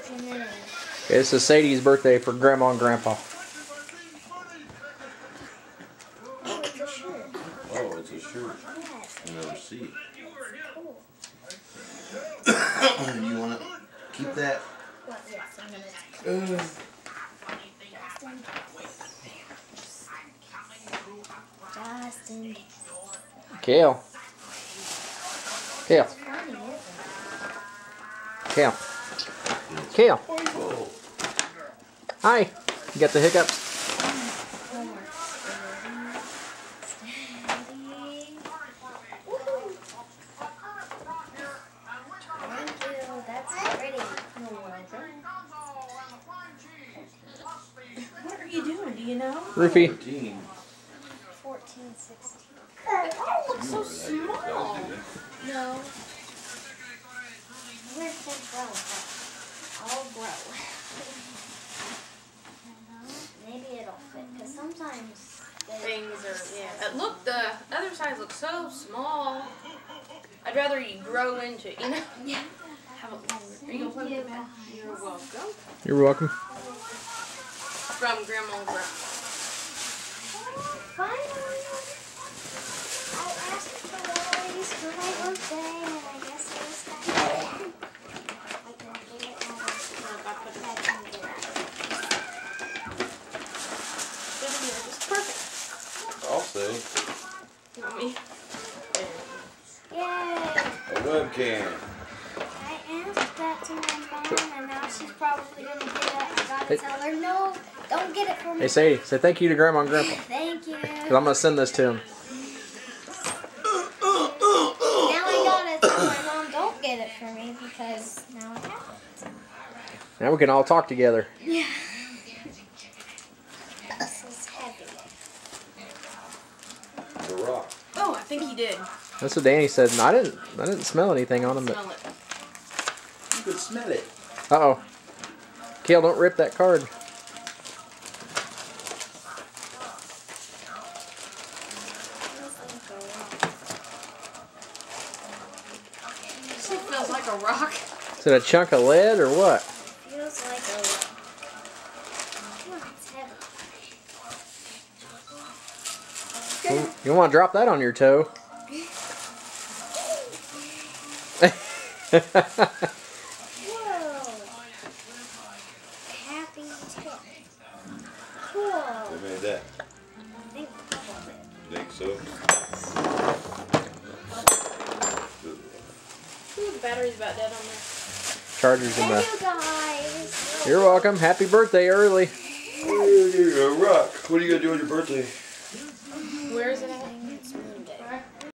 Okay, this is Sadie's birthday for Grandma and Grandpa. Oh, it's a shirt. Oh, it's a shirt. Yes. I never see it. Cool. You want to keep that? Well, yes, I'm gonna. Justin. Kale. Kale. It's funny, isn't it? Kale. Kale. Oh, Hi. You got the hiccups? Homework. Steady. Woohoo. Thank you. That's pretty. You're welcome. What are you doing? Do you know? Roofie. 14. 14, 16. Oh, it's so small. No. Where's that grow? I'll grow. Maybe it'll fit, because sometimes Things are, yeah. Look, the other sides look so small. I'd rather you grow into, you know? Yeah. Have it longer. Are you going to play with the pen? You're welcome. You're welcome. From Grandma and Grandpa. Finally, I asked for lollies for my birthday, and I guess it was that. I can get it out of I can get it out of It's perfect. I'll say. You want me? Yay! A webcam. I asked that to my mom, and now she's probably going to get it. I got to tell her, no, don't get it for me. Hey, Sadie. Say thank you to Grandma and Grandpa. Thank you. 'Cause I'm going to send this to them. Now I gotta tell my mom don't get it for me because now it happens. Now we can all talk together. Yeah. This is heavy. The rock. Oh, I think he did. That's what Danny said. And I didn't smell anything on him. But Smell it. You could smell it. uh-oh. Kale, don't rip that card. It smells like a rock. Is it a chunk of lead or what? Feels like a. Oh, it's heavy. You don't want to drop that on your toe. Whoa. Happy tip. Cool. Who made that? I think probably. Think so? Ooh, the battery's about dead on there. Chargers in Thank the... you guys. You're welcome. Happy birthday early. A rock. What are you going to do on your birthday? Where is it at?